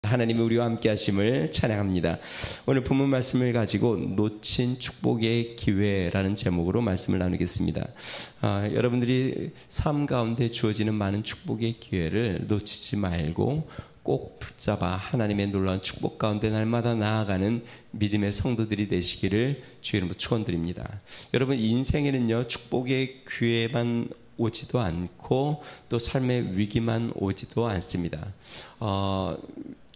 하나님이 우리와 함께 하심을 찬양합니다. 오늘 본문 말씀을 가지고 놓친 축복의 기회라는 제목으로 말씀을 나누겠습니다. 여러분들이 삶 가운데 주어지는 많은 축복의 기회를 놓치지 말고 꼭 붙잡아 하나님의 놀라운 축복 가운데 날마다 나아가는 믿음의 성도들이 되시기를 주의 이름으로 축원드립니다. 여러분, 인생에는요, 축복의 기회만 오지도 않고 또 삶의 위기만 오지도 않습니다.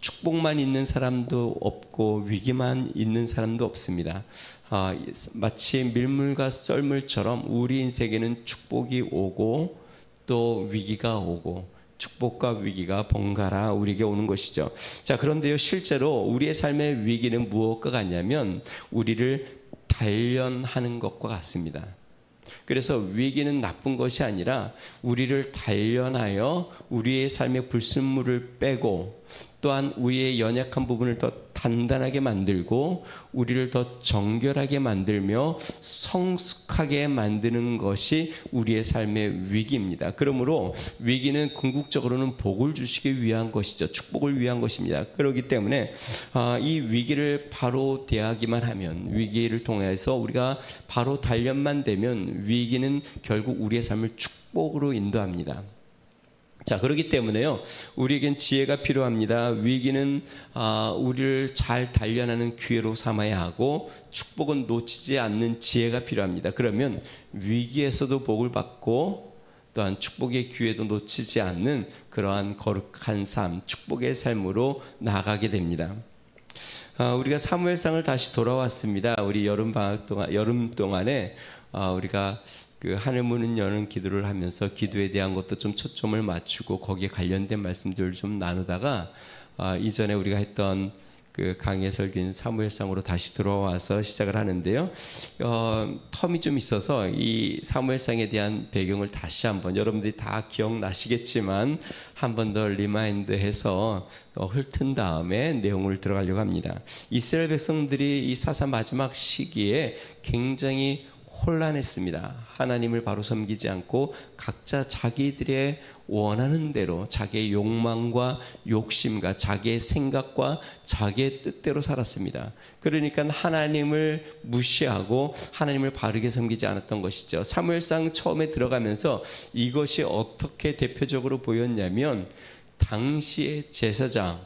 축복만 있는 사람도 없고 위기만 있는 사람도 없습니다. 마치 밀물과 썰물처럼 우리 인생에는 축복이 오고 또 위기가 오고 축복과 위기가 번갈아 우리에게 오는 것이죠. 자, 그런데요, 실제로 우리의 삶의 위기는 무엇과 같냐면 우리를 단련하는 것과 같습니다. 그래서 위기는 나쁜 것이 아니라 우리를 단련하여 우리의 삶의 불순물을 빼고 또한 우리의 연약한 부분을 더 단단하게 만들고 우리를 더 정결하게 만들며 성숙하게 만드는 것이 우리의 삶의 위기입니다. 그러므로 위기는 궁극적으로는 복을 주시기 위한 것이죠. 축복을 위한 것입니다. 그렇기 때문에 이 위기를 바로 대하기만 하면, 위기를 통해서 우리가 바로 단련만 되면 위기는 결국 우리의 삶을 축복으로 인도합니다. 자, 그렇기 때문에요, 우리에겐 지혜가 필요합니다. 위기는 우리를 잘 단련하는 기회로 삼아야 하고 축복은 놓치지 않는 지혜가 필요합니다. 그러면 위기에서도 복을 받고 또한 축복의 기회도 놓치지 않는 그러한 거룩한 삶, 축복의 삶으로 나아가게 됩니다. 우리가 사무엘상을 다시 돌아왔습니다. 우리 여름 동안에 우리가 그 하늘 문을 여는 기도를 하면서 기도에 대한 것도 좀 초점을 맞추고 거기에 관련된 말씀들을 좀 나누다가 이전에 우리가 했던 그 강의 설교인 사무엘상으로 다시 들어와서 시작을 하는데요. 텀이 좀 있어서 이 사무엘상에 대한 배경을 다시 한번, 여러분들이 다 기억나시겠지만 한 번 더 리마인드해서 훑은 다음에 내용을 들어가려고 합니다. 이스라엘 백성들이 이 사사 마지막 시기에 굉장히 혼란했습니다. 하나님을 바로 섬기지 않고 각자 자기들의 원하는 대로 자기의 욕망과 욕심과 자기의 생각과 자기의 뜻대로 살았습니다. 그러니까 하나님을 무시하고 하나님을 바르게 섬기지 않았던 것이죠. 사무엘상 처음에 들어가면서 이것이 어떻게 대표적으로 보였냐면, 당시의 제사장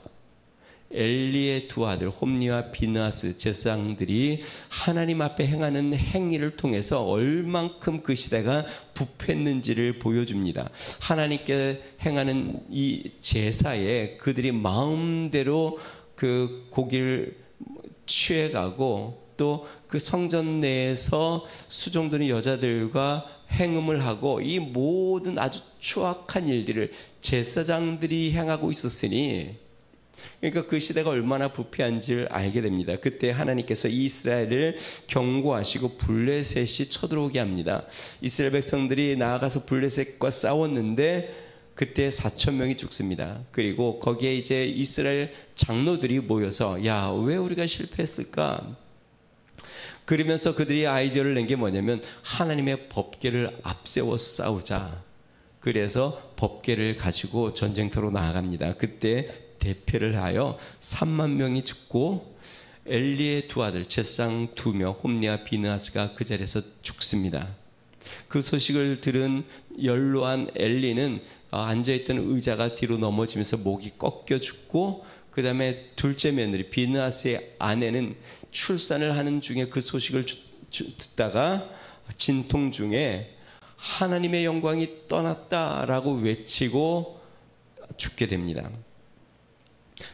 엘리의 두 아들 홈니와 비느하스 제사장들이 하나님 앞에 행하는 행위를 통해서 얼만큼 그 시대가 부패했는지를 보여줍니다. 하나님께 행하는 이 제사에 그들이 마음대로 그 고기를 취해가고 또 그 성전 내에서 수종드는 여자들과 행음을 하고 이 모든 아주 추악한 일들을 제사장들이 행하고 있었으니, 그러니까 그 시대가 얼마나 부패한지를 알게 됩니다. 그때 하나님께서 이스라엘을 경고하시고 블레셋이 쳐들어오게 합니다. 이스라엘 백성들이 나아가서 블레셋과 싸웠는데 그때 4,000명이 죽습니다. 그리고 거기에 이제 이스라엘 장로들이 모여서 야, 왜 우리가 실패했을까? 그러면서 그들이 아이디어를 낸 게 뭐냐면 하나님의 법궤를 앞세워서 싸우자. 그래서 법궤를 가지고 전쟁터로 나아갑니다. 그때 대패를 하여 3만 명이 죽고 엘리의 두 아들 제사장 2명 홈니와 비느하스가 그 자리에서 죽습니다. 그 소식을 들은 연로한 엘리는 앉아있던 의자가 뒤로 넘어지면서 목이 꺾여 죽고, 그 다음에 둘째 며느리 비느하스의 아내는 출산을 하는 중에 그 소식을 듣다가 진통 중에 하나님의 영광이 떠났다라고 외치고 죽게 됩니다.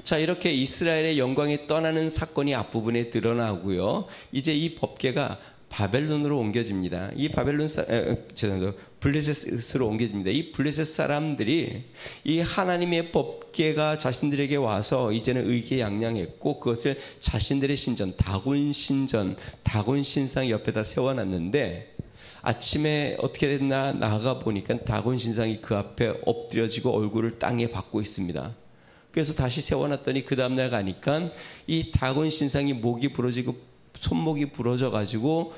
자, 이렇게 이스라엘의 영광이 떠나는 사건이 앞부분에 드러나고요. 이제 이 법궤가 바벨론으로 옮겨집니다. 이 블레셋으로 옮겨집니다. 이 블레셋 사람들이 이 하나님의 법궤가 자신들에게 와서 이제는 의기양양했고 그것을 자신들의 신전, 다곤 신전, 다곤 신상 옆에다 세워놨는데, 아침에 어떻게 됐나 나가 보니까 다곤 신상이 그 앞에 엎드려지고 얼굴을 땅에 박고 있습니다. 그래서 다시 세워놨더니 그 다음날 가니까 이 다곤 신상이 목이 부러지고 손목이 부러져 가지고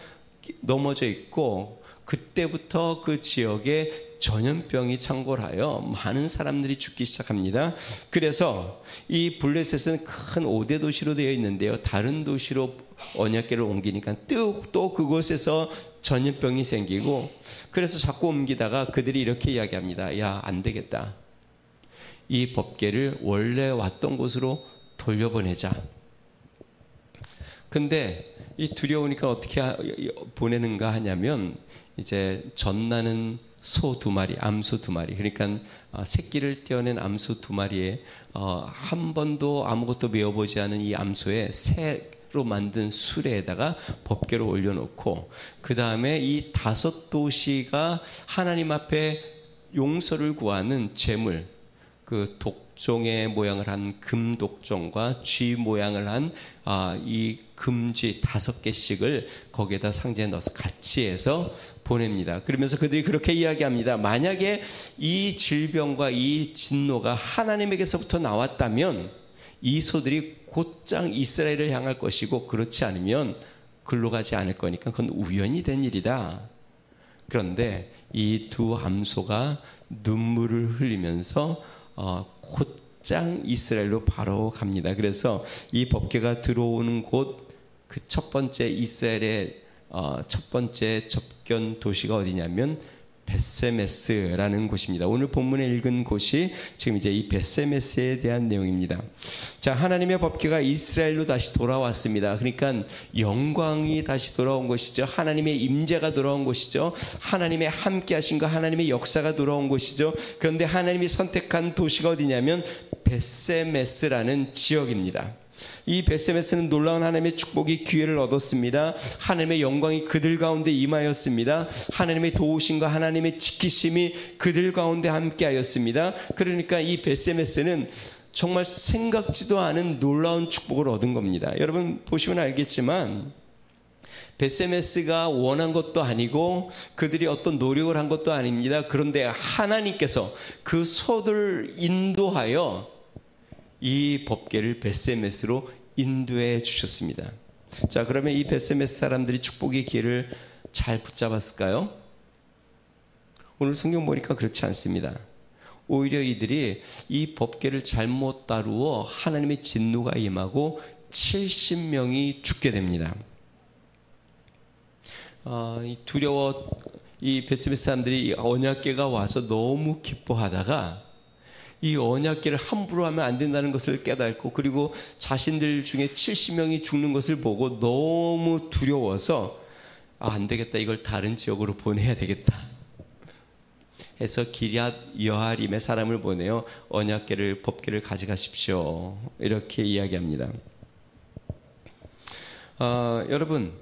넘어져 있고, 그때부터 그 지역에 전염병이 창궐하여 많은 사람들이 죽기 시작합니다. 그래서 이 블레셋은 큰 5대 도시로 되어 있는데요. 다른 도시로 언약궤를 옮기니까 또 그곳에서 전염병이 생기고, 그래서 자꾸 옮기다가 그들이 이렇게 이야기합니다. 야, 안 되겠다. 이 법궤를 원래 왔던 곳으로 돌려보내자. 근데 이 두려우니까 어떻게 보내는가 하냐면, 이제 젖나는 소 2마리, 암소 2마리, 그러니까 새끼를 떼어낸 암소 2마리에 한 번도 아무것도 메어보지 않은 이 암소의 새로 만든 수레에다가 법궤를 올려놓고, 그 다음에 이 5도시가 하나님 앞에 용서를 구하는 제물, 그 독종의 모양을 한 금독종과 쥐 모양을 한 이 금쥐 5개씩을 거기에다 상자에 넣어서 같이 해서 보냅니다. 그러면서 그들이 그렇게 이야기합니다. 만약에 이 질병과 이 진노가 하나님에게서부터 나왔다면 이 소들이 곧장 이스라엘을 향할 것이고, 그렇지 않으면 글로 가지 않을 거니까 그건 우연이 된 일이다. 그런데 이 두 암소가 눈물을 흘리면서 곧장 이스라엘로 바로 갑니다. 그래서 이 법궤가 들어오는 곳, 그 첫 번째 이스라엘의 첫 번째 접견 도시가 어디냐면 벳세메스라는 곳입니다. 오늘 본문에 읽은 곳이 지금 이제 이 벳세메스에 대한 내용입니다. 자, 하나님의 법궤가 이스라엘로 다시 돌아왔습니다. 그러니까 영광이 다시 돌아온 것이죠. 하나님의 임재가 돌아온 것이죠. 하나님의 함께하신과 하나님의 역사가 돌아온 것이죠. 그런데 하나님이 선택한 도시가 어디냐면 벳세메스라는 지역입니다. 이 벳세메스는 놀라운 하나님의 축복이 기회를 얻었습니다. 하나님의 영광이 그들 가운데 임하였습니다. 하나님의 도우심과 하나님의 지키심이 그들 가운데 함께하였습니다. 그러니까 이 벳세메스는 정말 생각지도 않은 놀라운 축복을 얻은 겁니다. 여러분 보시면 알겠지만 벳세메스가 원한 것도 아니고 그들이 어떤 노력을 한 것도 아닙니다. 그런데 하나님께서 그 소들을 인도하여 이 법궤를 벳세메스로 인도해 주셨습니다. 자, 그러면 이 벳세메스 사람들이 축복의 기회를 잘 붙잡았을까요? 오늘 성경 보니까 그렇지 않습니다. 오히려 이들이 이 법궤를 잘못 다루어 하나님의 진노가 임하고 70명이 죽게 됩니다. 두려워 이 벳세메스 사람들이 언약궤가 와서 너무 기뻐하다가 이 언약궤를 함부로 하면 안 된다는 것을 깨닫고, 그리고 자신들 중에 70명이 죽는 것을 보고 너무 두려워서 안 되겠다, 이걸 다른 지역으로 보내야 되겠다 해서 기럇 여아림의 사람을 보내어 언약궤를 법궤를 가져가십시오 이렇게 이야기합니다. 여러분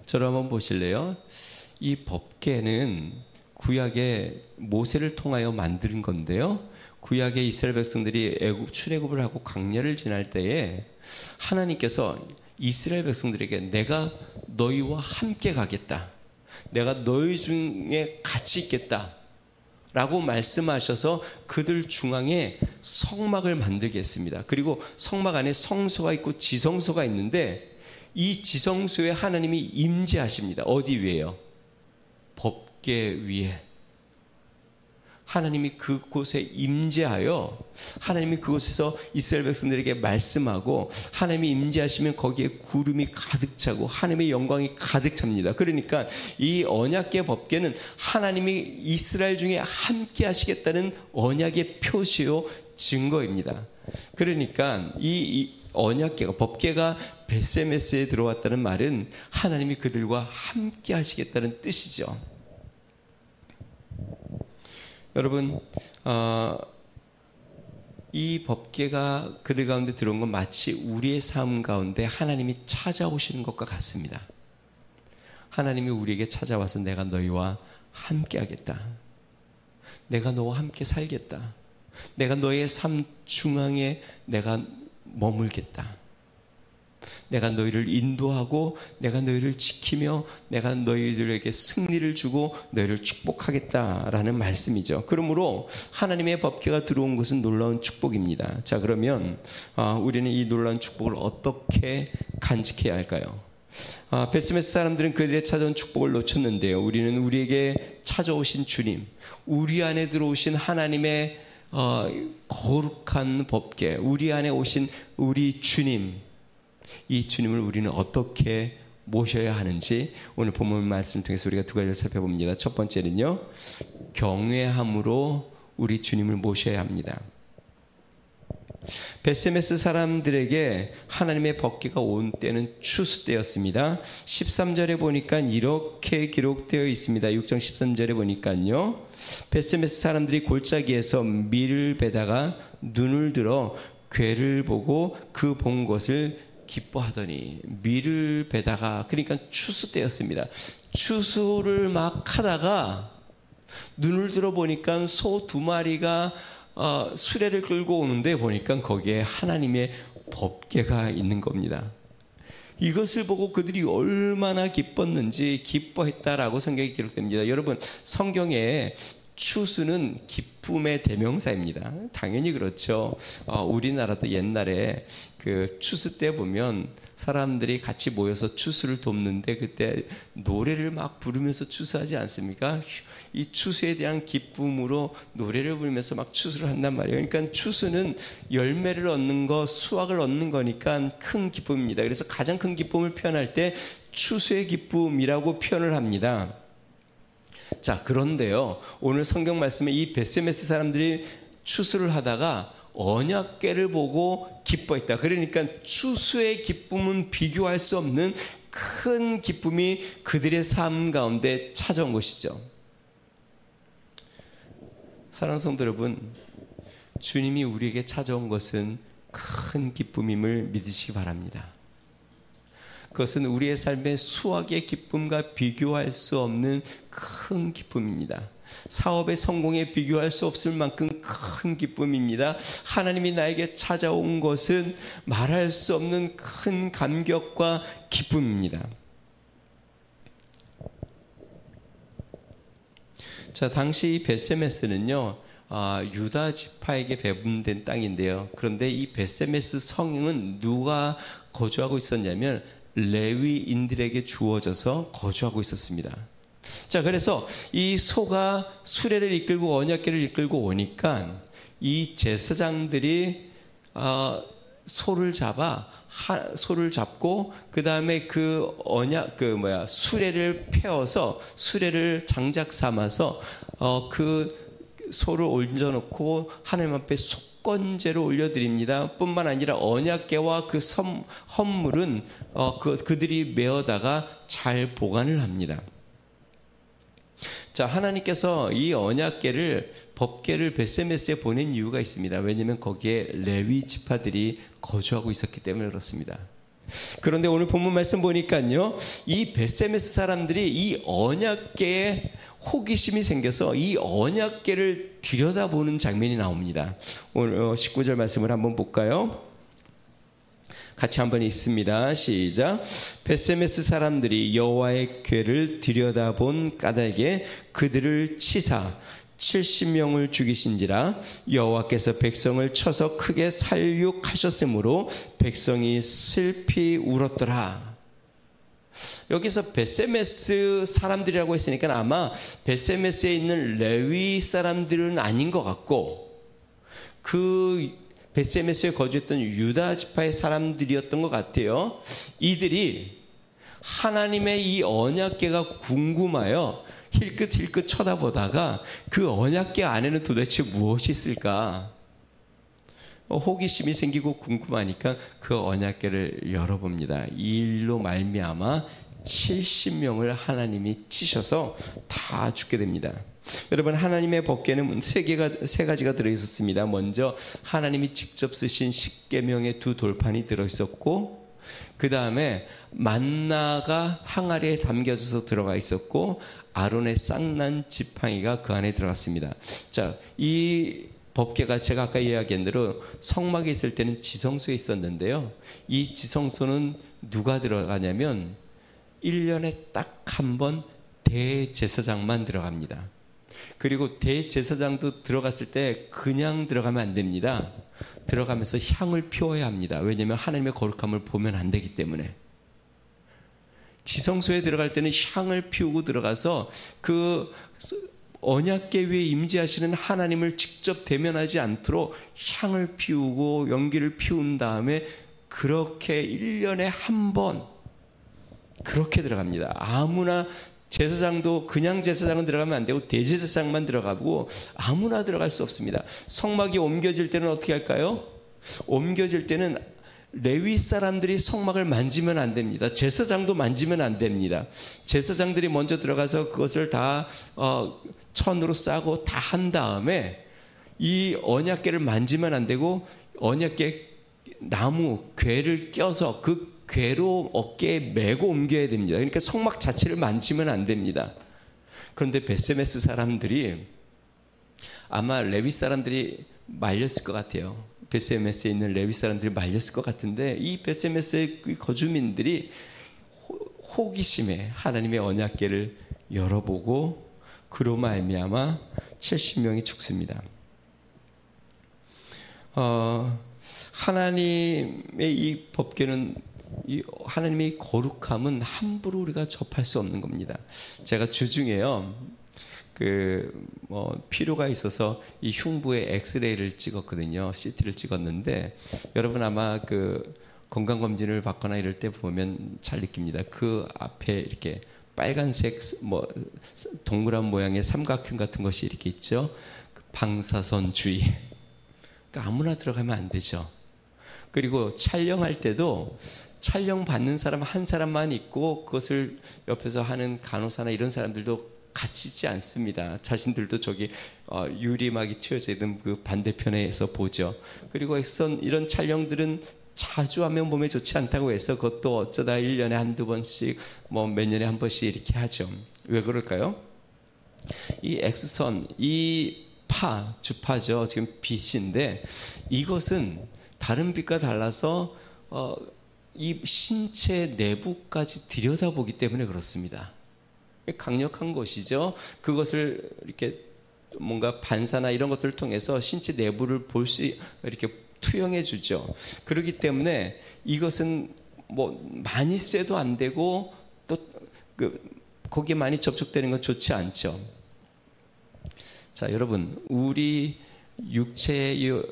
저를 한번 보실래요? 이 법궤는 구약의 모세를 통하여 만든 건데요, 구약의 이스라엘 백성들이 출애굽을 하고 광야를 지날 때에 하나님께서 이스라엘 백성들에게 내가 너희와 함께 가겠다, 내가 너희 중에 같이 있겠다 라고 말씀하셔서 그들 중앙에 성막을 만들게 했습니다. 그리고 성막 안에 성소가 있고 지성소가 있는데 이 지성소에 하나님이 임재하십니다. 어디 위에요? 법궤 위에. 하나님이 그곳에 임재하여 하나님이 그곳에서 이스라엘 백성들에게 말씀하고, 하나님이 임재하시면 거기에 구름이 가득 차고 하나님의 영광이 가득 찹니다. 그러니까 이 언약궤 법궤는 하나님이 이스라엘 중에 함께 하시겠다는 언약의 표시요 증거입니다. 그러니까 이 언약궤가 법궤가 벳세메스에 들어왔다는 말은 하나님이 그들과 함께 하시겠다는 뜻이죠. 여러분 이 법궤가 그들 가운데 들어온 건 마치 우리의 삶 가운데 하나님이 찾아오시는 것과 같습니다. 하나님이 우리에게 찾아와서 내가 너희와 함께 하겠다, 내가 너와 함께 살겠다, 내가 너의 삶 중앙에 내가 머물겠다, 내가 너희를 인도하고 내가 너희를 지키며 내가 너희들에게 승리를 주고 너희를 축복하겠다라는 말씀이죠. 그러므로 하나님의 법궤가 들어온 것은 놀라운 축복입니다. 자, 그러면 우리는 이 놀라운 축복을 어떻게 간직해야 할까요? 베스메스 사람들은 그들의 찾아온 축복을 놓쳤는데요. 우리는 우리에게 찾아오신 주님, 우리 안에 들어오신 하나님의 거룩한 법궤, 우리 안에 오신 우리 주님, 이 주님을 우리는 어떻게 모셔야 하는지 오늘 본문 말씀 통해서 우리가 두 가지를 살펴봅니다. 첫 번째는요, 경외함으로 우리 주님을 모셔야 합니다. 베스메스 사람들에게 하나님의 법궤가 온 때는 추수 때였습니다. 13절에 보니까 이렇게 기록되어 있습니다. 6장 13절에 보니까요, 베스메스 사람들이 골짜기에서 밀을 베다가 눈을 들어 궤를 보고 그 본 것을 기뻐하더니. 밀을 베다가, 그러니까 추수 때였습니다. 추수를 막 하다가 눈을 들어 보니까 소 2마리가 수레를 끌고 오는데 보니까 거기에 하나님의 법궤가 있는 겁니다. 이것을 보고 그들이 얼마나 기뻤는지, 기뻐했다라고 성경에 기록됩니다. 여러분, 성경에 추수는 기쁨의 대명사입니다. 당연히 그렇죠. 우리나라도 옛날에 그 추수 때 보면 사람들이 같이 모여서 추수를 돕는데 그때 노래를 막 부르면서 추수하지 않습니까? 이 추수에 대한 기쁨으로 노래를 부르면서 막 추수를 한단 말이에요. 그러니까 추수는 열매를 얻는 거, 수확을 얻는 거니까 큰 기쁨입니다. 그래서 가장 큰 기쁨을 표현할 때 추수의 기쁨이라고 표현을 합니다. 자, 그런데요, 오늘 성경 말씀에 이 베스메스 사람들이 추수를 하다가 언약궤를 보고 기뻐했다. 그러니까 추수의 기쁨은 비교할 수 없는 큰 기쁨이 그들의 삶 가운데 찾아온 것이죠. 사랑하는 성도 여러분, 주님이 우리에게 찾아온 것은 큰 기쁨임을 믿으시기 바랍니다. 그것은 우리의 삶의 수확의 기쁨과 비교할 수 없는 큰 기쁨입니다. 사업의 성공에 비교할 수 없을 만큼 큰 기쁨입니다. 하나님이 나에게 찾아온 것은 말할 수 없는 큰 감격과 기쁨입니다. 자, 당시 이 베세메스는요, 유다 지파에게 배분된 땅인데요. 그런데 이 베세메스 성은 누가 거주하고 있었냐면 레위인들에게 주어져서 거주하고 있었습니다. 자, 그래서 이 소가 수레를 이끌고 언약궤를 이끌고 오니까 이 제사장들이 소를 잡고 그 다음에 수레를 패어서 수레를 장작 삼아서 그 소를 얹어놓고 하나님 앞에 속건제로 올려드립니다. 뿐만 아니라 언약궤와 그 헌물은 그들이 메어다가 잘 보관을 합니다. 자, 하나님께서 이 언약궤를, 법궤를 베세메스에 보낸 이유가 있습니다. 왜냐하면 거기에 레위 지파들이 거주하고 있었기 때문에 그렇습니다. 그런데 오늘 본문 말씀 보니까요, 이 베세메스 사람들이 이 언약궤에 호기심이 생겨서 이 언약궤를 들여다보는 장면이 나옵니다. 오늘 19절 말씀을 한번 볼까요? 같이 한번 읽습니다. 시작. 베세메스 사람들이 여호와의 궤를 들여다본 까닭에 그들을 치사 70명을 죽이신지라. 여호와께서 백성을 쳐서 크게 살육하셨으므로 백성이 슬피 울었더라. 여기서 베세메스 사람들이라고 했으니까 아마 베세메스에 있는 레위 사람들은 아닌 것 같고, 그 베세메스에 거주했던 유다 지파의 사람들이었던 것 같아요. 이들이 하나님의 이 언약궤가 궁금하여 힐끗힐끗 쳐다보다가 그 언약궤 안에는 도대체 무엇이 있을까 호기심이 생기고 궁금하니까 그 언약궤를 열어봅니다. 이 일로 말미암아 70명을 하나님이 치셔서 다 죽게 됩니다. 여러분, 하나님의 법궤는 세 가지가 들어있었습니다. 먼저 하나님이 직접 쓰신 십계명의 2 돌판이 들어있었고, 그 다음에 만나가 항아리에 담겨져서 들어가 있었고, 아론의 쌍난 지팡이가 그 안에 들어갔습니다. 자, 이 법궤가 제가 아까 이야기한 대로 성막에 있을 때는 지성소에 있었는데요. 이 지성소는 누가 들어가냐면 1년에 딱 한 번 대제사장만 들어갑니다. 그리고 대제사장도 들어갔을 때 그냥 들어가면 안 됩니다. 들어가면서 향을 피워야 합니다. 왜냐하면 하나님의 거룩함을 보면 안 되기 때문에. 지성소에 들어갈 때는 향을 피우고 들어가서 그 언약궤 위에 임재하시는 하나님을 직접 대면하지 않도록 향을 피우고 연기를 피운 다음에 그렇게 1년에 한 번 그렇게 들어갑니다. 아무나 제사장도 그냥 제사장은 들어가면 안 되고 대제사장만 들어가고 아무나 들어갈 수 없습니다. 성막이 옮겨질 때는 어떻게 할까요? 옮겨질 때는 레위 사람들이 성막을 만지면 안 됩니다. 제사장도 만지면 안 됩니다. 제사장들이 먼저 들어가서 그것을 다 천으로 싸고 다 한 다음에 이 언약궤를 만지면 안 되고 언약궤 나무 궤를 껴서 그 궤로 어깨에 메고 옮겨야 됩니다. 그러니까 성막 자체를 만지면 안 됩니다. 그런데 베세메스 사람들이 아마 레위 사람들이 말렸을 것 같아요. 베세메스에 있는 레위 사람들이 말렸을 것 같은데 이 베세메스의 거주민들이 호기심에 하나님의 언약궤를 열어보고 그로 말미암아 70명이 죽습니다. 하나님의 이 법궤는 이 하나님의 거룩함은 함부로 우리가 접할 수 없는 겁니다. 제가 주중에요, 필요가 있어서 이 흉부에 엑스레이를 찍었거든요. CT를 찍었는데 여러분 아마 건강검진을 받거나 이럴 때 보면 잘 느낍니다. 그 앞에 이렇게 빨간색 동그란 모양의 삼각형 같은 것이 이렇게 있죠. 방사선 주의. 그러니까 아무나 들어가면 안 되죠. 그리고 촬영할 때도 촬영 받는 사람 한 사람만 있고 그것을 옆에서 하는 간호사나 이런 사람들도 같이 있지 않습니다. 자신들도 저기 유리막이 튀어져 있는 그 반대편에서 보죠. 그리고 이런 촬영들은 자주 하면 몸에 좋지 않다고 해서 그것도 어쩌다 1년에 한두 번씩 몇 년에 한 번씩 이렇게 하죠. 왜 그럴까요? 이 X선, 이 주파죠. 지금 빛인데 이것은 다른 빛과 달라서 이 신체 내부까지 들여다보기 때문에 그렇습니다. 강력한 것이죠. 그것을 이렇게 뭔가 반사나 이런 것들을 통해서 신체 내부를 볼 수 이렇게 투영해 주죠. 그렇기 때문에 이것은 많이 쐬도 안 되고 또 거기에 많이 접촉되는 건 좋지 않죠. 자, 여러분, 우리 육체의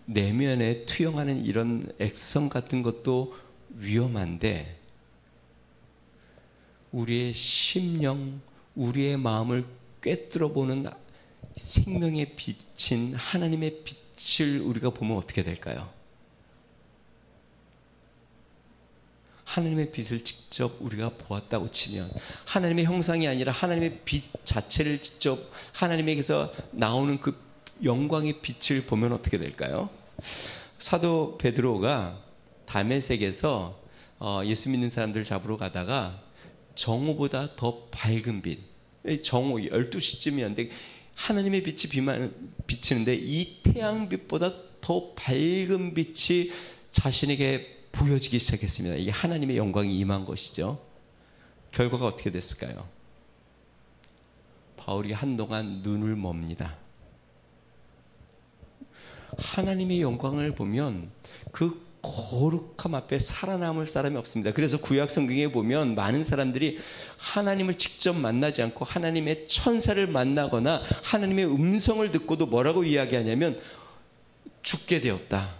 내면에 투영하는 이런 X선 같은 것도 위험한데 우리의 심령, 우리의 마음을 꿰뚫어보는 생명의 빛인 하나님의 빛을 우리가 보면 어떻게 될까요? 하나님의 빛을 직접 우리가 보았다고 치면 하나님의 형상이 아니라 하나님의 빛 자체를 직접 하나님에게서 나오는 그 영광의 빛을 보면 어떻게 될까요? 사도 베드로가 다메섹에서 예수 믿는 사람들 잡으러 가다가 정오보다 더 밝은 빛, 정오 12시쯤이었는데 하나님의 빛이 비치는데 이 태양빛보다 더 밝은 빛이 자신에게 보여지기 시작했습니다. 이게 하나님의 영광이 임한 것이죠. 결과가 어떻게 됐을까요? 바울이 한동안 눈을 멉니다. 하나님의 영광을 보면 그 거룩함 앞에 살아남을 사람이 없습니다. 그래서 구약 성경에 보면 많은 사람들이 하나님을 직접 만나지 않고 하나님의 천사를 만나거나 하나님의 음성을 듣고도 뭐라고 이야기하냐면 죽게 되었다.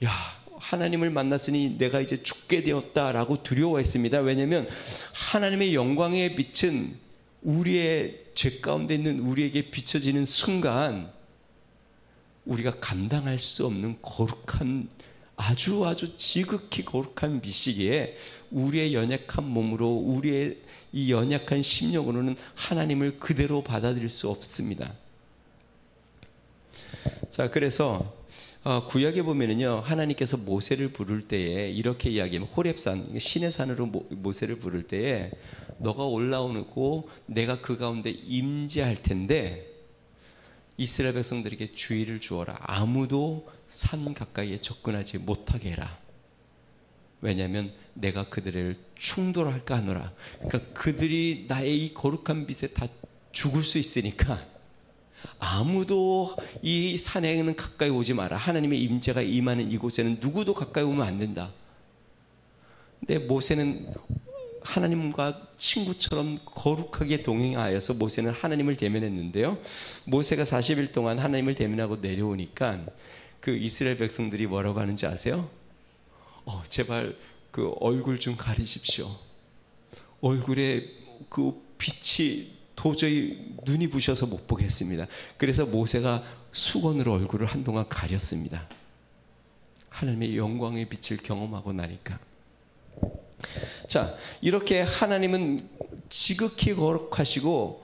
야, 하나님을 만났으니 내가 이제 죽게 되었다라고 두려워했습니다. 왜냐하면 하나님의 영광의 빛은 우리의 죄 가운데 있는 우리에게 비춰지는 순간 우리가 감당할 수 없는 거룩한 아주 지극히 거룩한 빛이기에 우리의 연약한 몸으로 우리의 이 연약한 심령으로는 하나님을 그대로 받아들일 수 없습니다. 자, 그래서 구약에 보면은요, 하나님께서 모세를 부를 때에 이렇게 이야기합니다. 호렙산, 신의 산으로 모세를 부를 때에 너가 올라오고 내가 그 가운데 임재할 텐데 이스라엘 백성들에게 주의를 주어라. 아무도 산 가까이에 접근하지 못하게 해라. 왜냐하면 내가 그들을 충돌할까 하노라. 그러니까 그들이 나의 이 거룩한 빛에 다 죽을 수 있으니까 아무도 이 산에는 가까이 오지 마라. 하나님의 임재가 임하는 이곳에는 누구도 가까이 오면 안 된다. 근데 모세는 하나님과 친구처럼 거룩하게 동행하여서 모세는 하나님을 대면했는데요. 모세가 40일 동안 하나님을 대면하고 내려오니까 그 이스라엘 백성들이 뭐라고 하는지 아세요? 제발 그 얼굴 좀 가리십시오. 얼굴에 그 빛이 도저히 눈이 부셔서 못 보겠습니다. 그래서 모세가 수건으로 얼굴을 한동안 가렸습니다. 하나님의 영광의 빛을 경험하고 나니까. 자, 이렇게 하나님은 지극히 거룩하시고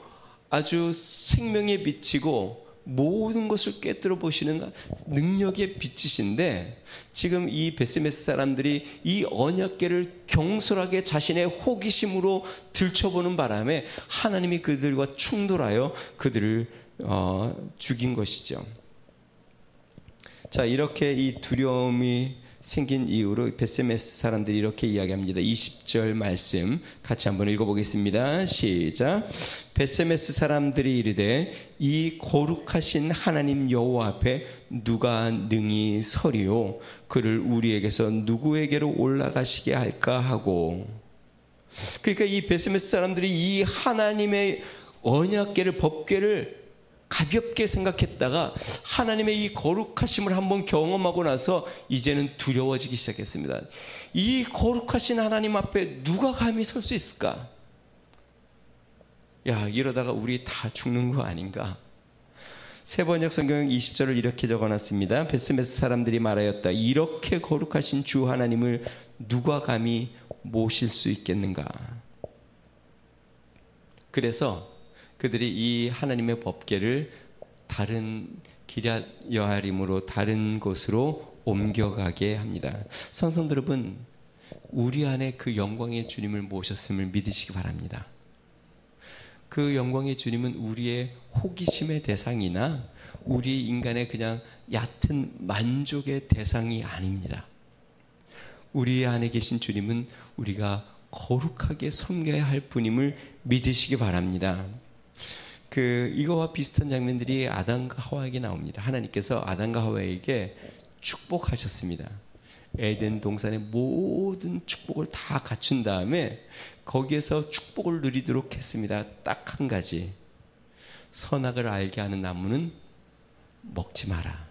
아주 생명에 비치고 모든 것을 꿰뚫어 보시는 능력의 빛이신데, 지금 이 베스메스 사람들이 이 언약궤를 경솔하게 자신의 호기심으로 들춰보는 바람에 하나님이 그들과 충돌하여 그들을 죽인 것이죠. 자, 이렇게 이 두려움이 생긴 이후로 베스메스 사람들이 이렇게 이야기합니다. 20절 말씀 같이 한번 읽어보겠습니다. 시작. 베스메스 사람들이 이르되 이 거룩하신 하나님 여호와 앞에 누가 능히 서리요 그를 우리에게서 누구에게로 올라가시게 할까 하고. 그러니까 이 베스메스 사람들이 이 하나님의 언약궤를, 법궤를 가볍게 생각했다가 하나님의 이 거룩하심을 한번 경험하고 나서 이제는 두려워지기 시작했습니다. 이 거룩하신 하나님 앞에 누가 감히 설 수 있을까? 야, 이러다가 우리 다 죽는 거 아닌가? 세번역 성경 20절을 이렇게 적어놨습니다. 베스메스 사람들이 말하였다. 이렇게 거룩하신 주 하나님을 누가 감히 모실 수 있겠는가? 그래서 그들이 이 하나님의 법궤를 다른 기럇 여아림으로 다른 곳으로 옮겨가게 합니다. 성도 여러분, 우리 안에 그 영광의 주님을 모셨음을 믿으시기 바랍니다. 그 영광의 주님은 우리의 호기심의 대상이나 우리 인간의 그냥 얕은 만족의 대상이 아닙니다. 우리 안에 계신 주님은 우리가 거룩하게 섬겨야 할 분임을 믿으시기 바랍니다. 이거와 비슷한 장면들이 아담과 하와에게 나옵니다. 하나님께서 아담과 하와에게 축복하셨습니다. 에덴 동산의 모든 축복을 다 갖춘 다음에 거기에서 축복을 누리도록 했습니다. 딱 한 가지. 선악을 알게 하는 나무는 먹지 마라.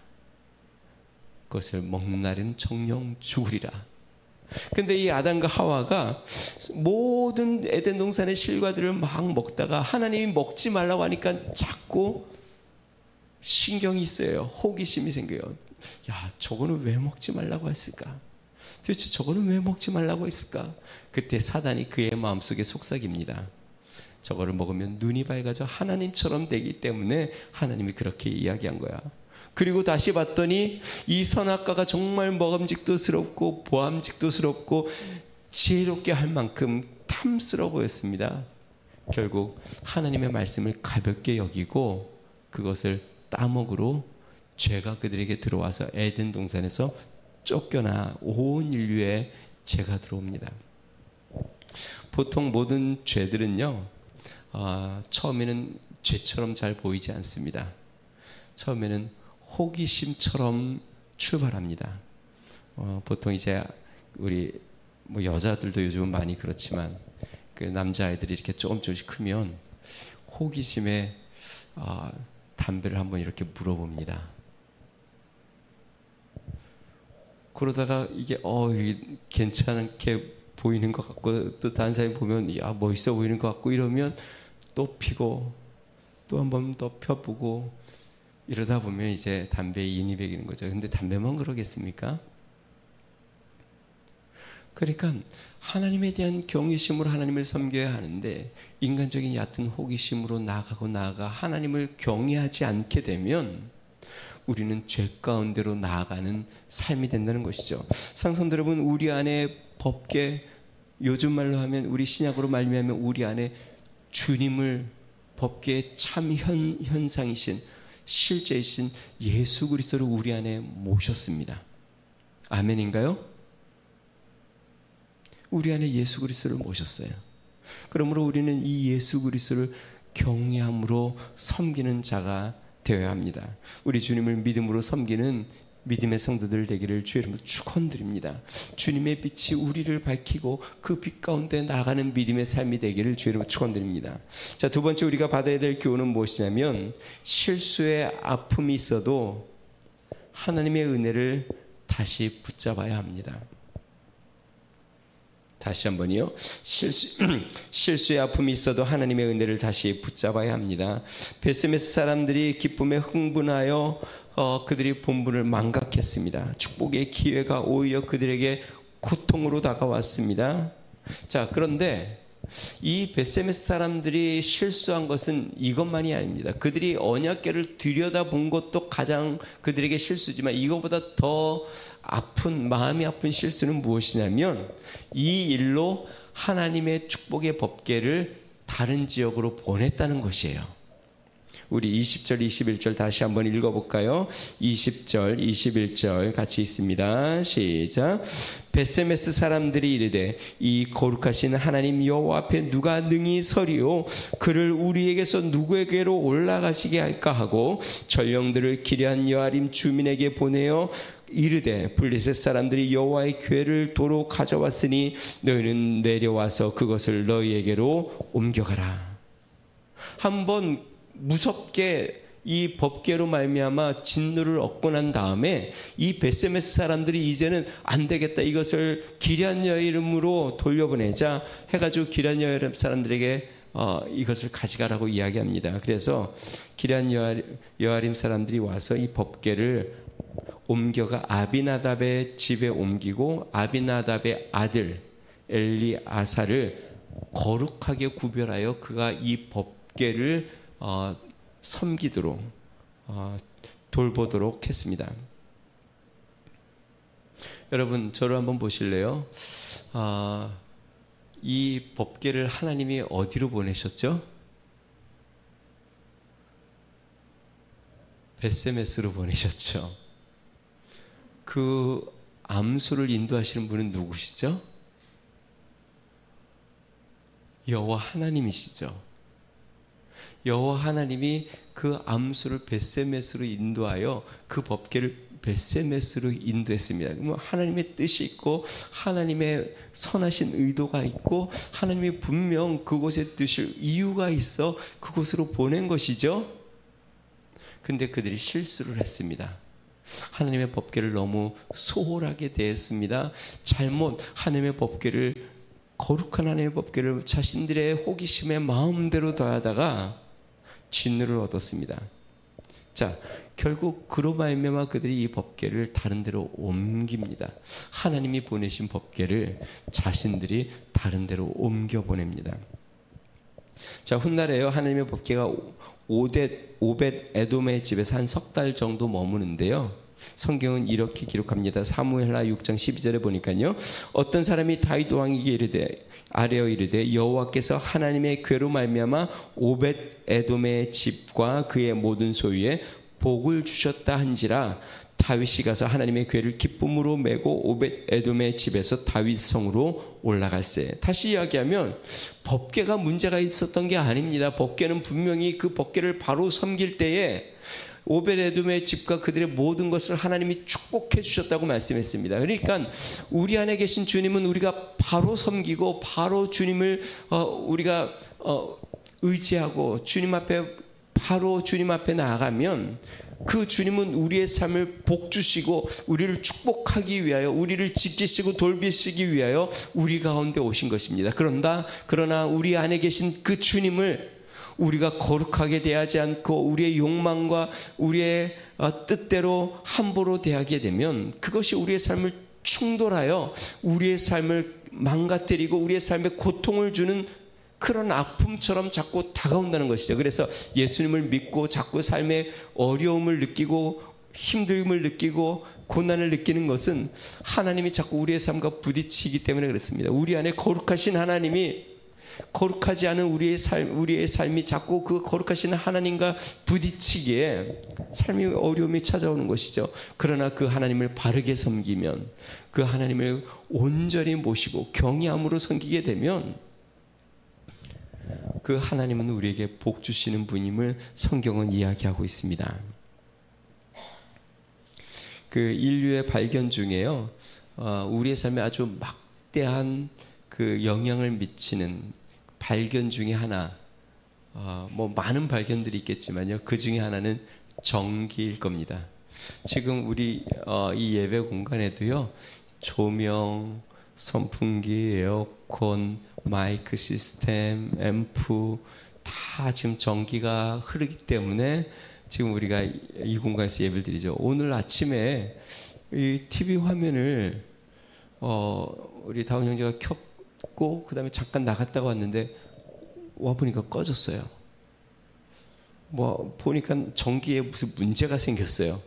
그것을 먹는 날에는 정령 죽으리라. 근데 이 아담과 하와가 모든 에덴 동산의 실과들을 막 먹다가 하나님이 먹지 말라고 하니까 자꾸 신경이 쓰여요. 호기심이 생겨요. 야, 저거는 왜 먹지 말라고 했을까? 도대체 저거는 왜 먹지 말라고 했을까? 그때 사단이 그의 마음속에 속삭입니다. 저거를 먹으면 눈이 밝아져 하나님처럼 되기 때문에 하나님이 그렇게 이야기한 거야. 그리고 다시 봤더니 이 선악과가 정말 먹음직도스럽고 보암직도스럽고 지혜롭게 할 만큼 탐스러워 보였습니다. 결국 하나님의 말씀을 가볍게 여기고 그것을 따먹으로 죄가 그들에게 들어와서 에덴 동산에서 쫓겨나 온 인류에 죄가 들어옵니다. 보통 모든 죄들은요, 처음에는 죄처럼 잘 보이지 않습니다. 처음에는 호기심처럼 출발합니다. 보통 이제 우리 여자들도 요즘은 많이 그렇지만 그 남자아이들이 이렇게 조금씩 크면 호기심에 담배를 한번 이렇게 물어봅니다. 그러다가 이게 괜찮게 보이는 것 같고 또 다른 사람이 보면 야, 멋있어 보이는 것 같고 이러면 또 피고 또 한 번 더 펴보고 이러다 보면 이제 담배에 인이 배기는 거죠. 근데 담배만 그러겠습니까? 그러니까 하나님에 대한 경외심으로 하나님을 섬겨야 하는데 인간적인 얕은 호기심으로 나아가 하나님을 경외하지 않게 되면 우리는 죄 가운데로 나아가는 삶이 된다는 것이죠. 상성들 여러분, 우리 안에 법궤, 요즘 말로 하면 우리 신약으로 말미암으면 우리 안에 주님을 법궤의 참 현상이신 실제이신 예수 그리스도를 우리 안에 모셨습니다. 아멘인가요? 우리 안에 예수 그리스도를 모셨어요. 그러므로 우리는 이 예수 그리스도를 경외함으로 섬기는 자가 되어야 합니다. 우리 주님을 믿음으로 섬기는 믿음의 성도들 되기를 주의 이름으로 축원드립니다. 주님의 빛이 우리를 밝히고 그 빛 가운데 나가는 믿음의 삶이 되기를 주의 이름으로 축원드립니다. 자, 두 번째 우리가 받아야 될 교훈은 무엇이냐면 실수의 아픔이 있어도 하나님의 은혜를 다시 붙잡아야 합니다. 다시 한번요. 실수의 아픔이 있어도 하나님의 은혜를 다시 붙잡아야 합니다. 베스메스 사람들이 기쁨에 흥분하여 그들이 본분을 망각했습니다. 축복의 기회가 오히려 그들에게 고통으로 다가왔습니다. 자, 그런데 이 베세메스 사람들이 실수한 것은 이것만이 아닙니다. 그들이 언약궤를 들여다본 것도 가장 그들에게 실수지만 이거보다 더 아픈, 마음이 아픈 실수는 무엇이냐면 이 일로 하나님의 축복의 법궤를 다른 지역으로 보냈다는 것이에요. 우리 20절, 21절 다시 한번 읽어볼까요? 20절, 21절 같이 있습니다. 시작. 베세메스 사람들이 이르되 이 거룩하신 하나님 여호와 앞에 누가 능히 서리요 그를 우리에게서 누구에게로 올라가시게 할까 하고 전령들을 기럇 여아림 주민에게 보내어 이르되 블레셋 사람들이 여호와의 궤를 도로 가져왔으니 너희는 내려와서 그것을 너희에게로 옮겨가라. 한번 무섭게 이 법궤로 말미암아 진노를 얻고 난 다음에 이 베세메스 사람들이 이제는 안 되겠다, 이것을 기럇 여아림으로 돌려보내자 해가지고 기럇 여아림 사람들에게 이것을 가져가라고 이야기합니다. 그래서 기럇 여아림 사람들이 와서 이 법궤를 옮겨가 아비나답의 집에 옮기고 아비나답의 아들 엘리아사를 거룩하게 구별하여 그가 이 법궤를 섬기도록 돌보도록 했습니다. 여러분, 저를 한번 보실래요? 이 법궤를 하나님이 어디로 보내셨죠? 베세메스로 보내셨죠. 그 암소를 인도하시는 분은 누구시죠? 여호와 하나님이시죠. 여호와 하나님이 그 암소를 베세메스로 인도하여 그 법궤를 베세메스로 인도했습니다. 그러면 하나님의 뜻이 있고 하나님의 선하신 의도가 있고 하나님이 분명 그곳에 두실 이유가 있어 그곳으로 보낸 것이죠. 근데 그들이 실수를 했습니다. 하나님의 법궤를 너무 소홀하게 대했습니다. 잘못 하나님의 법궤를, 거룩한 하나님의 법궤를 자신들의 호기심에 마음대로 더하다가 진노를 얻었습니다. 자, 결국 그로 말미암아 그들이 이 법궤를 다른 데로 옮깁니다. 하나님이 보내신 법궤를 자신들이 다른 데로 옮겨 보냅니다. 자, 훗날에요, 하나님의 법궤가 오벳 에돔의 집에서 한 석 달 정도 머무는데요, 성경은 이렇게 기록합니다. 사무엘하 6장 12절에 보니까요, 어떤 사람이 다윗 왕에게 이르되 아뢰어 이르되 여호와께서 하나님의 궤로 말미암아 오벳 에돔의 집과 그의 모든 소유에 복을 주셨다 한지라 다윗이 가서 하나님의 궤를 기쁨으로 메고 오벳 에돔의 집에서 다윗 성으로 올라갈세. 다시 이야기하면 법궤가 문제가 있었던 게 아닙니다. 법궤는 분명히 그 법궤를 바로 섬길 때에 오벳에돔의 집과 그들의 모든 것을 하나님이 축복해 주셨다고 말씀했습니다. 그러니까 우리 안에 계신 주님은 우리가 바로 섬기고 바로 주님을 우리가 의지하고 주님 앞에 바로 주님 앞에 나아가면 그 주님은 우리의 삶을 복 주시고 우리를 축복하기 위하여, 우리를 지키시고 돌보시기 위하여 우리 가운데 오신 것입니다. 그러나 우리 안에 계신 그 주님을 우리가 거룩하게 대하지 않고 우리의 욕망과 우리의 뜻대로 함부로 대하게 되면 그것이 우리의 삶을 충돌하여 우리의 삶을 망가뜨리고 우리의 삶에 고통을 주는 그런 아픔처럼 자꾸 다가온다는 것이죠. 그래서 예수님을 믿고 자꾸 삶의 어려움을 느끼고 힘듦을 느끼고 고난을 느끼는 것은 하나님이 자꾸 우리의 삶과 부딪히기 때문에 그렇습니다. 우리 안에 거룩하신 하나님이 거룩하지 않은 우리의 삶이 자꾸 그 거룩하신 하나님과 부딪히기에 삶의 어려움이 찾아오는 것이죠. 그러나 그 하나님을 바르게 섬기면, 그 하나님을 온전히 모시고 경외함으로 섬기게 되면 그 하나님은 우리에게 복 주시는 분임을 성경은 이야기하고 있습니다. 그 인류의 발견 중에요, 우리의 삶에 아주 막대한 그 영향을 미치는 발견 중에 하나, 뭐 많은 발견들이 있겠지만요, 그 중에 하나는 전기일 겁니다. 지금 우리 이 예배 공간에도요, 조명, 선풍기, 에어컨, 마이크 시스템, 앰프 다 지금 전기가 흐르기 때문에 지금 우리가 이 공간에서 예배를 드리죠. 오늘 아침에 이 TV 화면을 우리 다운 형제가 켰고 그다음에 잠깐 나갔다가 왔는데 와 보니까 꺼졌어요. 뭐 보니까 전기에 무슨 문제가 생겼어요.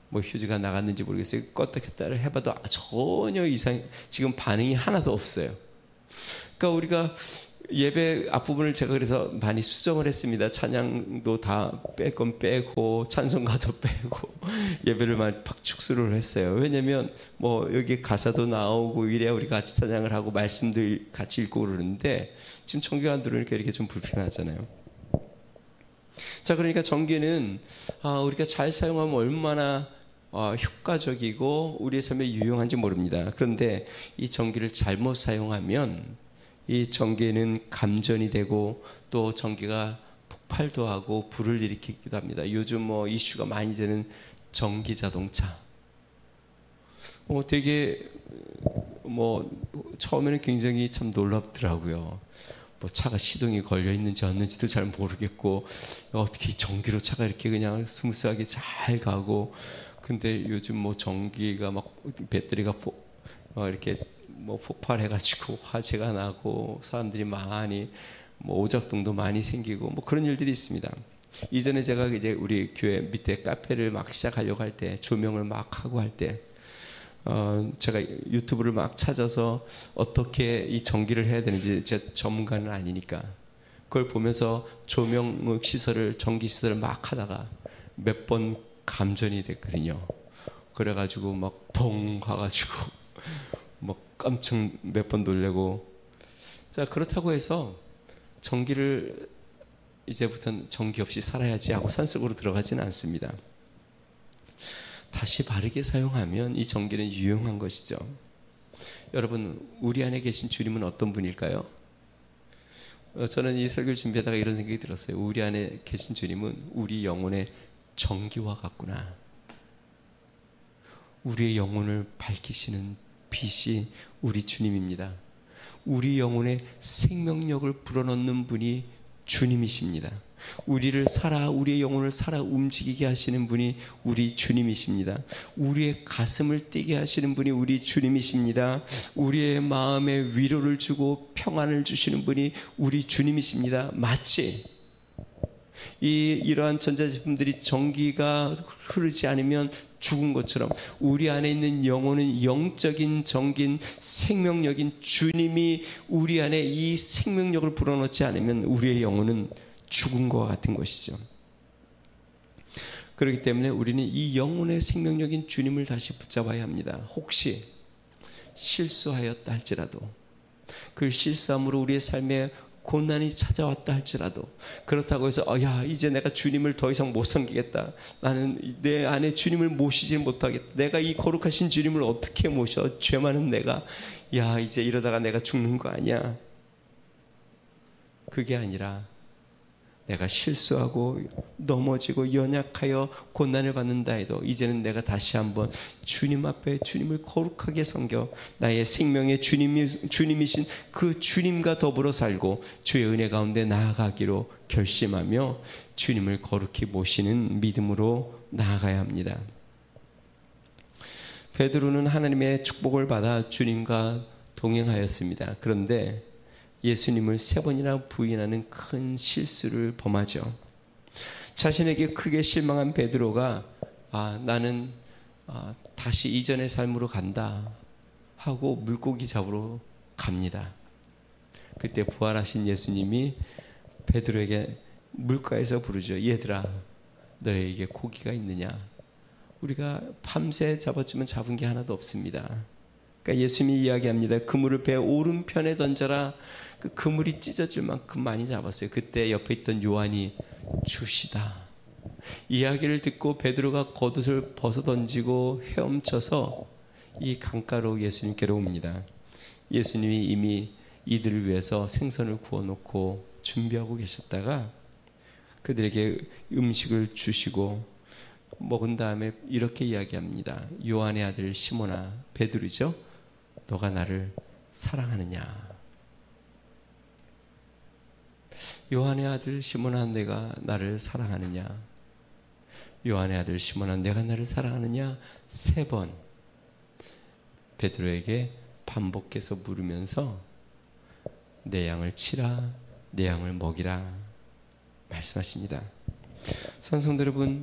뭐 휴지가 나갔는지 모르겠어요. 껐다 켰다를 해봐도 전혀 지금 반응이 하나도 없어요. 그러니까 우리가 예배 앞부분을 제가 그래서 많이 수정을 했습니다. 찬양도 다 뺄 건 빼고 찬송가도 빼고 예배를 많이 팍축소를 했어요. 왜냐면 뭐 여기 가사도 나오고 이래야 우리가 같이 찬양을 하고 말씀도 같이 읽고 그러는데 지금 전기가 안 들어오니까 이렇게 좀 불편하잖아요. 자, 그러니까 전기는 우리가 잘 사용하면 얼마나 효과적이고 우리의 삶에 유용한지 모릅니다. 그런데 이 전기를 잘못 사용하면 이 전기는 감전이 되고 또 전기가 폭발도 하고 불을 일으키기도 합니다. 요즘 뭐 이슈가 많이 되는 전기 자동차. 되게 뭐 처음에는 굉장히 참 놀랍더라고요. 뭐 차가 시동이 걸려 있는지 없는지도 잘 모르겠고 어떻게 전기로 차가 이렇게 그냥 스무스하게 잘 가고, 근데 요즘 뭐 전기가 막 배터리가 이렇게 뭐 폭발해가지고 화재가 나고 사람들이 많이 뭐 오작동도 많이 생기고 뭐 그런 일들이 있습니다. 이전에 제가 이제 우리 교회 밑에 카페를 막 시작하려고 할 때, 조명을 막 하고 할 때 제가 유튜브를 막 찾아서 어떻게 이 전기를 해야 되는지, 제 전문가는 아니니까 그걸 보면서 조명 시설을, 전기 시설을 막 하다가 몇 번 감전이 됐거든요. 그래가지고 막 펑 가가지고 막 깜짝 몇 번 놀래고. 자, 그렇다고 해서 전기를 이제부터는 전기 없이 살아야지 하고 산속으로 들어가지는 않습니다. 다시 바르게 사용하면 이 전기는 유용한 것이죠. 여러분, 우리 안에 계신 주님은 어떤 분일까요? 저는 이 설교를 준비하다가 이런 생각이 들었어요. 우리 안에 계신 주님은 우리 영혼의 전기와 같구나. 우리의 영혼을 밝히시는 빛이 우리 주님입니다. 우리 영혼의 생명력을 불어넣는 분이 주님이십니다. 우리의 영혼을 살아 움직이게 하시는 분이 우리 주님이십니다. 우리의 가슴을 뛰게 하시는 분이 우리 주님이십니다. 우리의 마음에 위로를 주고 평안을 주시는 분이 우리 주님이십니다. 마치 이러한 전자제품들이 전기가 흐르지 않으면 죽은 것처럼 우리 안에 있는 영혼은 영적인 전기인 생명력인 주님이 우리 안에 이 생명력을 불어넣지 않으면 우리의 영혼은 죽은 것과 같은 것이죠. 그렇기 때문에 우리는 이 영혼의 생명력인 주님을 다시 붙잡아야 합니다. 혹시 실수하였다 할지라도, 그 실수함으로 우리의 삶에 고난이 찾아왔다 할지라도, 그렇다고 해서 이제 내가 주님을 더 이상 못 섬기겠다, 나는 내 안에 주님을 모시지 못하겠다, 내가 이 거룩하신 주님을 어떻게 모셔, 죄 많은 내가, 이제 이러다가 내가 죽는 거 아니야. 그게 아니라 내가 실수하고 넘어지고 연약하여 고난을 받는다 해도 이제는 내가 다시 한번 주님 앞에 주님을 거룩하게 섬겨 나의 생명의 주님이신 그 주님과 더불어 살고 주의 은혜 가운데 나아가기로 결심하며 주님을 거룩히 모시는 믿음으로 나아가야 합니다. 베드로는 하나님의 축복을 받아 주님과 동행하였습니다. 그런데 예수님을 3번이나 부인하는 큰 실수를 범하죠. 자신에게 크게 실망한 베드로가 나는 다시 이전의 삶으로 간다 하고 물고기 잡으러 갑니다. 그때 부활하신 예수님이 베드로에게 물가에서 부르죠. 얘들아, 너에게 고기가 있느냐? 우리가 밤새 잡았지만 잡은 게 하나도 없습니다. 그러니까 예수님이 이야기합니다. 그물을 배 오른편에 던져라. 그 그물이 찢어질 만큼 많이 잡았어요. 그때 옆에 있던 요한이 주시다 이야기를 듣고 베드로가 겉옷을 벗어던지고 헤엄쳐서 이 강가로 예수님께로 옵니다. 예수님이 이미 이들을 위해서 생선을 구워놓고 준비하고 계셨다가 그들에게 음식을 주시고 먹은 다음에 이렇게 이야기합니다. 요한의 아들 시몬아, 베드로죠? 너가 나를 사랑하느냐? 요한의 아들 시몬아, 내가 나를 사랑하느냐? 요한의 아들 시몬아, 내가 나를 사랑하느냐? 3번 베드로에게 반복해서 물으면서 내 양을 치라, 내 양을 먹이라 말씀하십니다. 성도 여러분,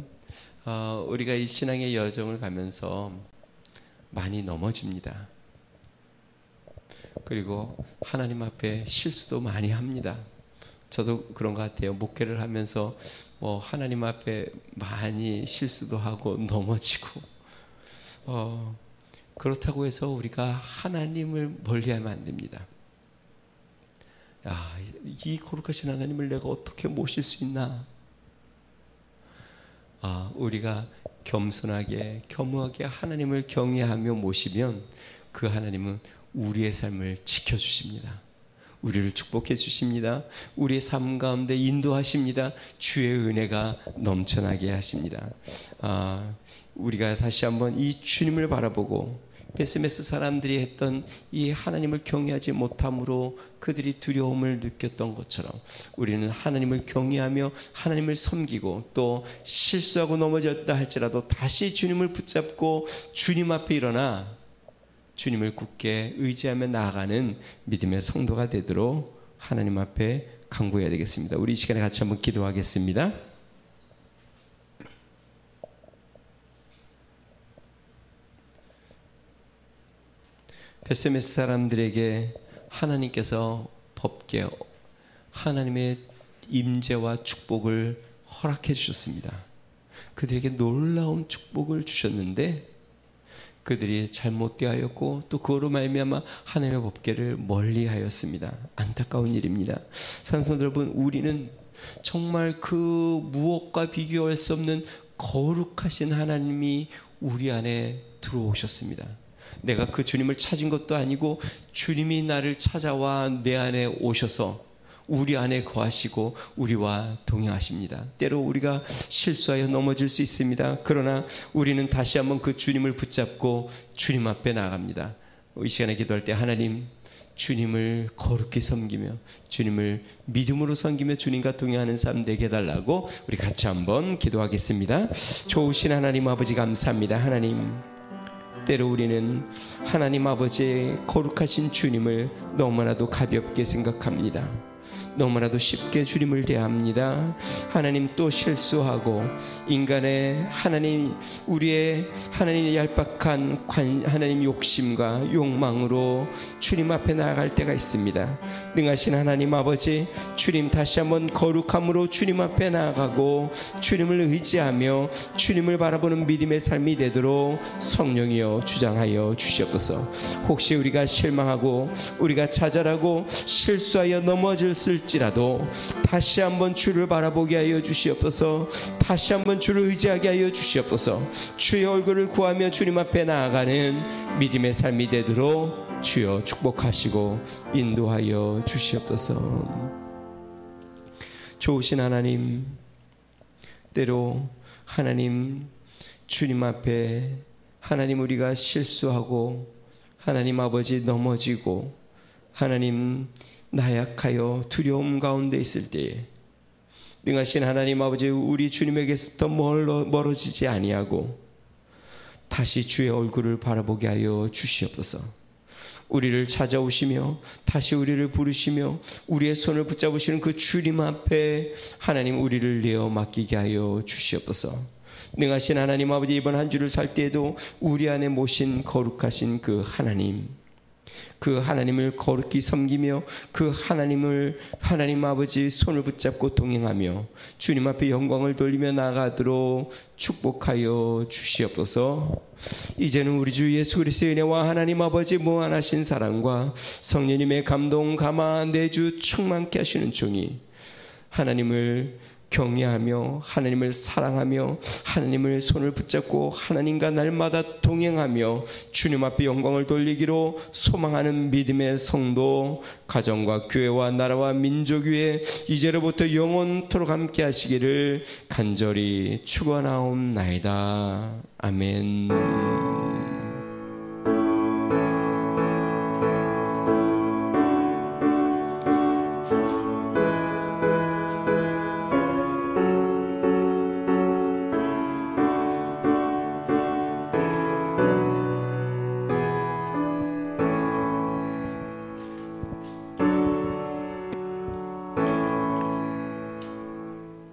우리가 이 신앙의 여정을 가면서 많이 넘어집니다. 그리고 하나님 앞에 실수도 많이 합니다. 저도 그런 것 같아요. 목회를 하면서 하나님 앞에 많이 실수도 하고 넘어지고 그렇다고 해서 우리가 하나님을 멀리하면 안 됩니다. 이 거룩하신 하나님을 내가 어떻게 모실 수 있나? 우리가 겸손하게 겸허하게 하나님을 경외하며 모시면 그 하나님은 우리의 삶을 지켜주십니다. 우리를 축복해 주십니다. 우리의 삶 가운데 인도하십니다. 주의 은혜가 넘쳐나게 하십니다. 우리가 다시 한번 이 주님을 바라보고 베스메스 사람들이 했던 이 하나님을 경외하지 못함으로 그들이 두려움을 느꼈던 것처럼 우리는 하나님을 경외하며 하나님을 섬기고 또 실수하고 넘어졌다 할지라도 다시 주님을 붙잡고 주님 앞에 일어나 주님을 굳게 의지하며 나아가는 믿음의 성도가 되도록 하나님 앞에 간구해야 되겠습니다. 우리 이 시간에 같이 한번 기도하겠습니다. 베스메스 사람들에게 하나님께서 법계 하나님의 임재와 축복을 허락해 주셨습니다. 그들에게 놀라운 축복을 주셨는데 그들이 잘못되었고 또 그거로 말미암아 하나님의 법궤를 멀리하였습니다. 안타까운 일입니다. 성도 여러분, 우리는 정말 그 무엇과 비교할 수 없는 거룩하신 하나님이 우리 안에 들어오셨습니다. 내가 그 주님을 찾은 것도 아니고 주님이 나를 찾아와 내 안에 오셔서 우리 안에 거하시고 우리와 동행하십니다. 때로 우리가 실수하여 넘어질 수 있습니다. 그러나 우리는 다시 한번 그 주님을 붙잡고 주님 앞에 나아갑니다. 이 시간에 기도할 때 하나님, 주님을 거룩히 섬기며 주님을 믿음으로 섬기며 주님과 동행하는 삶 되게 해달라고 우리 같이 한번 기도하겠습니다. 좋으신 하나님 아버지 감사합니다. 하나님, 때로 우리는 하나님 아버지의 거룩하신 주님을 너무나도 가볍게 생각합니다. 너무나도 쉽게 주님을 대합니다. 하나님 또 실수하고 인간의 하나님 우리의 하나님의 얄팍한 하나님 욕심과 욕망으로 주님 앞에 나아갈 때가 있습니다. 능하신 하나님 아버지, 주님 다시 한번 거룩함으로 주님 앞에 나아가고 주님을 의지하며 주님을 바라보는 믿음의 삶이 되도록 성령이여 주장하여 주시옵소서. 혹시 우리가 실망하고 우리가 좌절하고 실수하여 넘어졌을지라도 다시 한번 주를 바라보게 하여 주시옵소서. 다시 한번 주를 의지하게 하여 주시옵소서. 주의 얼굴을 구하며 주님 앞에 나아가는 믿음의 삶이 되도록 주여 축복하시고 인도하여 주시옵소서. 좋으신 하나님, 때로 하나님 주님 앞에 하나님 우리가 실수하고 하나님 아버지 넘어지고 하나님 나약하여 두려움 가운데 있을 때에 능하신 하나님 아버지, 우리 주님에게서 멀어지지 아니하고 다시 주의 얼굴을 바라보게 하여 주시옵소서. 우리를 찾아오시며 다시 우리를 부르시며 우리의 손을 붙잡으시는 그 주님 앞에 하나님 우리를 내어 맡기게 하여 주시옵소서. 능하신 하나님 아버지, 이번 한 주를 살 때에도 우리 안에 모신 거룩하신 그 하나님을 거룩히 섬기며 그 하나님 아버지 손을 붙잡고 동행하며 주님 앞에 영광을 돌리며 나아가도록 축복하여 주시옵소서. 이제는 우리 주 예수 그리스도의 은혜와 하나님 아버지 무한하신 사랑과 성령님의 감동 감화 내주 충만케 하시는 종이 하나님을 경외하며 하나님을 사랑하며 하나님을 손을 붙잡고 하나님과 날마다 동행하며 주님 앞에 영광을 돌리기로 소망하는 믿음의 성도, 가정과 교회와 나라와 민족 위에 이제로부터 영원토록 함께 하시기를 간절히 축원하옵나이다. 아멘.